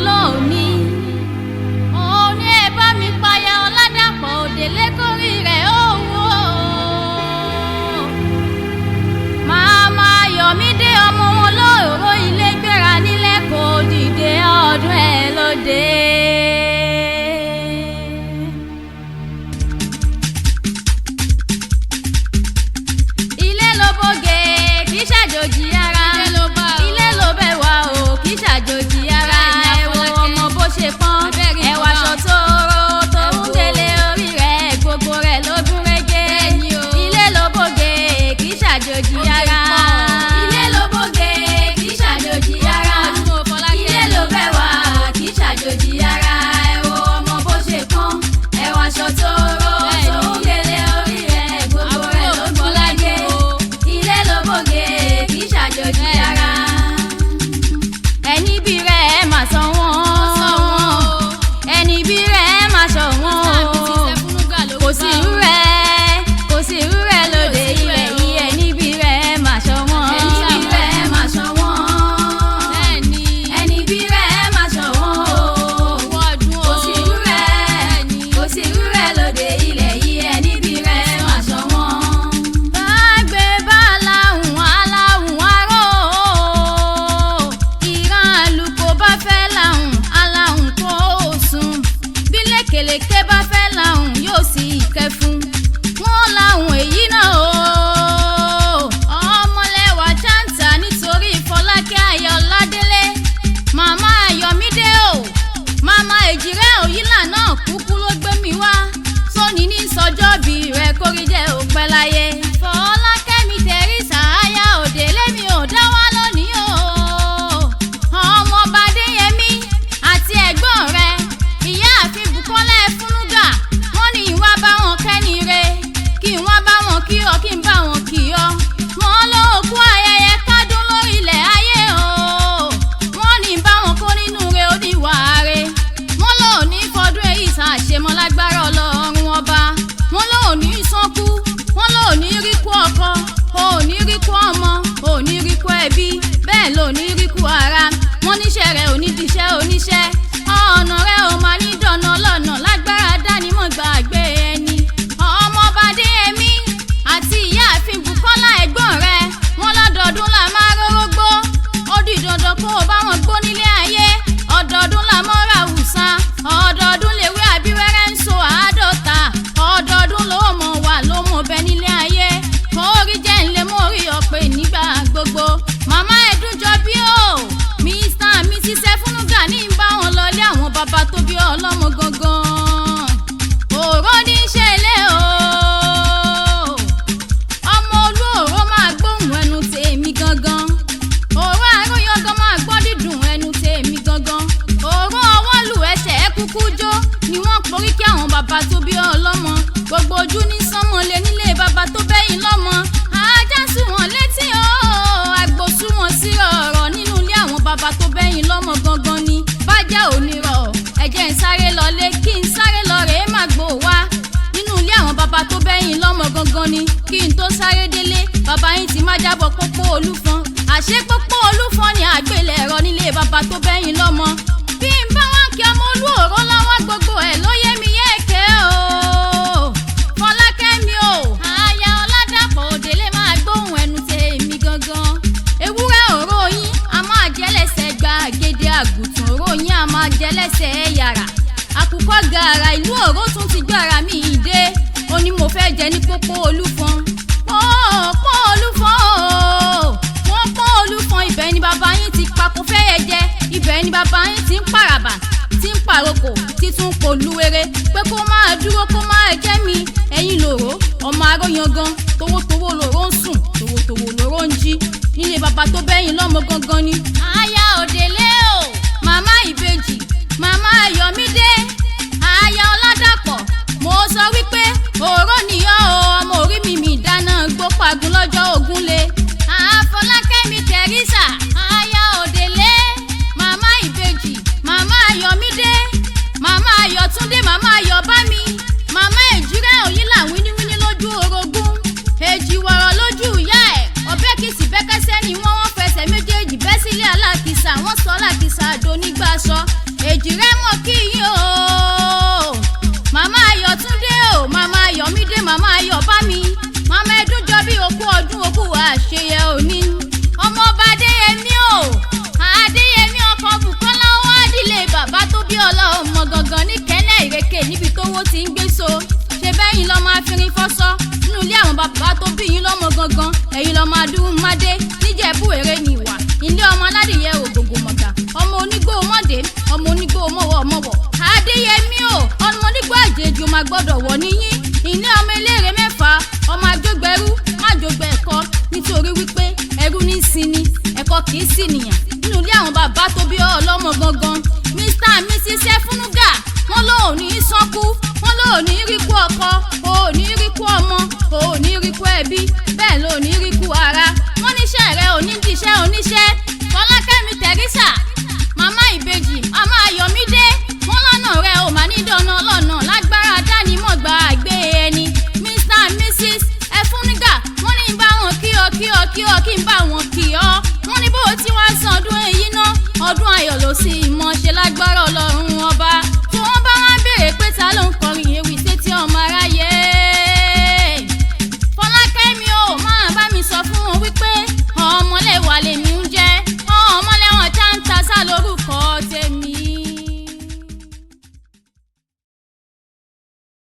lónìí òní ẹ bá mi payá Ọládàpọ̀ Òdèlé kórì rẹ̀ owó màmá Yọ̀mídé ọmọ wọn lóòrò ilé gbéra nílẹ̀ kò dìde ọdún ẹ̀ lóde. ilé ló bóge kì í ṣàjòjì ara ilé ló bẹ̀ wá o kì í ṣàjòjì ara ẹ wo ọmọ bó ṣe pọ́n ẹwà aṣọ tó ró tó ń délé orí rẹ̀ gbogbo rẹ̀ ló gún régé ilé ló bóge kì í ṣàjòjì ara ilé ló bóge kì í ṣàjòjì ara ilé ló bẹ̀ wá kì í ṣàjòjì ara ẹ wo ọmọ bó ṣe pọ́n ẹwà aṣọ tó ró tó ń délé orí rẹ̀ gbogbo rẹ̀ ló gún régé ilé ló bóge kì í ṣàjòjì ara ẹni bí rẹ̀ máa sọ wọ́n ẹni bí rẹ̀ máa sọ wọ́n kò sí irú rẹ̀ lóde ilẹ̀ yìí ẹni bí rẹ̀ máa sọ wọ́n ẹni bí rẹ̀ máa sọ wọ́n ẹni bí rẹ̀ máa sọ wọ́n kò sí irú rẹ̀ lóde ilẹ̀ yìí ẹni bí rẹ̀ máa sọ wọ́n. bágbé bá aláhùn aró ìran àlùkò bá fẹ́ láhùn aláhùn kó sùn bí lékelèké bá fẹ́ láhùn yóò sì kẹfun wọn láhùn èyí náà o Ọmọlẹ́wà Chanter nítorí Fọlákẹ́ Ayọ̀ládélé màmá Yọ̀mídé o màmá Èjìrẹ́ Òyìnlá náà kúkú ló gbé mi wá sóní ní sọjọ́ bí rẹ̀ kórí jẹ́ òpẹ́ láyé Fọlákẹ́ mi Tẹ̀rísà aya Òdèlé mi ò dá wá lónìí o ọmọọba Adéyẹmí àti ẹ̀gbọ́n rẹ̀ ìyáàfin Bùkọ́lá Ẹfúnúgà wọ́n ní ìwà bá wọn kẹ́ni re kí wọ́n bá wọn kí ọ kí n bá wọn kí ọ wọ́n ló kú ayẹyẹ kádùn lórí ilẹ̀ ayé o wọ́n ní bá wọn kó nínú re oníwà re wọ́n lò ní fọdún èyí ṣàṣemọ́ lágbára Ọlọ́run ọba wọ́n lò ní sọ́kú wọ́n lò ní ríkú ọkọ ò ní ríkú ọmọ ò ní ríkú ẹbí bẹ́ẹ̀ lò ní ríkú ara wọ́n níṣẹ́ rẹ̀ ò ní diṣẹ́ oníṣẹ́ ọ̀nà rẹ̀ ò máa ní dọ̀nà lọ́nà lágbára dánimọ̀ gbàgbé ẹni ọmọọba Adéyẹmí àti ìyáàfin Bùkọ́lá ẹ̀gbọ́n rẹ̀ wọ́n lọ́dọọdún là máa rórógbó ó di dandan kó o bá wọn gbó nílé ayé ọdọọdún là mọ́ ra wùsà ọdọọdún lèwe àbíwẹ́rẹ́ ń so àádọ́ta ọdọọdún ló mọ̀ wà ló mọ̀ bẹ nílé ayé kó rí jẹ́ ńlẹ̀ mọ́ rí ọ̀pẹ nígbà gbogbo màmá Ẹ̀dúnjọbí o Mr. and Mrs. Ẹfúnúgà ní ń bá wọn lọlé àwọn bàbá tó bí ọlọ́mọ gangan òró ní í ṣe ilé o ọmọ olú òró máa gbóhùn ẹnu tèmi gangan òró àròyọgán máa gbọ́ dídùn ẹnu tèmi gangan òró ọwọ́ lù ẹsẹ̀ kúkú jó ni wọ́n porí kí àwọn bàbá tó bí ọlọ́mọ gbogbo ojú ní sánmọ́lé nílé bàbá tó bẹ́yìn lọ́mọ ajá sí wọn létí o àgbò sú wọn sí ọ̀rọ̀ nínú ilé àwọn bàbá tó bẹ́yìn lọ́mọ gangan ni bájá onírọ̀ ẹ̀jẹ̀ ń sáré lọlé kí n sáré lọ rèé má gbò wá nínú ilé àwọn bàbá tó bẹ́yìn lọ́mọ gangan ni kí n tó sáré délé bàbá yín ti má jábọ̀ pópó olúfọn àṣé pópó olúfọn ni àgbélẹ̀rọ nílé bàbá tó bẹ́yìn lọ́mọ bí n bá wá kí ọmọ olú òró lọ́wọ́ gbogbo ẹ̀ ló yé mi yéèké o Fọlákẹ́ mi o aya Ọládàpọ̀ Òdèlé máa gbóhùn ẹnu tèmi gangan ewúrẹ́ òró yín a máa jẹ́lẹ́sẹ̀ gbàgede àgùntàn òró yín a máa jẹ́lẹ́sẹ̀ yàrá àkùkọ gàrà ìlú òró tún ti gbára mi ìdè ó ní mo fẹ́ jẹ ní pópó olúfọn pópó olúfọn o pópó olúfọn ibẹ̀ ni bàbá yín ti papò fẹ́yẹ jẹ ibẹ̀ ni bàbá yín ti ń pàràbà tí ń pàrokò títún polúwere pé kó máa dúró kó máa jẹ́ mi ẹ̀yin lòró ọmọ aróyangan towótowó lòró ń sùn towótowó lòró ń jí nílé bàbá tó bẹ́yìn lọ́mọ gangan ni. aya Òdèlé o màmá ìbejì màmá Yọ̀mídé aya Ọládàpọ̀ mo sọ wípé òró nìyọ́ o ọmọ orí mi dáná gbópagun lọ́jọ́ Ògúnlé Fọlákẹ́ mi Tẹ̀rísà aya Òdèlé màmá ìbejì màmá Yọ̀mídé màmá Ayọ̀túndé màmá Ayọ̀bámi màmá Èjìrẹ́ Òyìnlá wíníwíní lójú orogún èjì wọ̀rọ̀ lójú ìyá ẹ̀ ọ̀bẹ kìsì bẹ́kẹ́sẹ́ ni wọ́n fẹsẹ̀ méjèèjì bẹ́ sílé alákìsà wọ́n sọ alákìsà àdó nígbà sọ máa gbọ́dọ̀ wọ̀ níyín ilé ọmọ eléré mẹ́fà ọmọ àjọgbẹ̀rú májògbẹ̀ ẹ̀kọ́ nítorí wípé ẹrú ní sinmi ẹ̀kọ́ kìí sì nìyàn nínú ilé àwọn bàbá tó bí ọlọ́mọ gangan Mr and Mrs Ẹfúnúgà wọ́n ló ò ní sọ́kú wọ́n ló ò ní ríkú ọkọ ò ní ríkú ọmọ ò ní ríkú ẹbí bẹ́ẹ̀ ló ní ríkú ara wọ́n níṣẹ́ rẹ̀ ò ní díṣẹ́ oníṣẹ́ Fọlákẹ́mi Tẹ̀rísà màmá ìbejì màmá Ayọ̀mídé wọ́n lọ́nà rẹ̀ ò má ní dáná lọ́nà lágbára dánimọ̀gbà àgbé ẹni Mr and Mrs Ẹfúnúgà wọ́n ní bá wọn kí ọ kí n bá wọn kí ọ wọ́n ní bó tí wọ́n san ọdún èyí ná ọdún ayọ̀ ló sì mọ̀ ṣe lágbára Ọlọ́run ọba tí wọ́n bá wá béèrè pé ta ló ń kọrin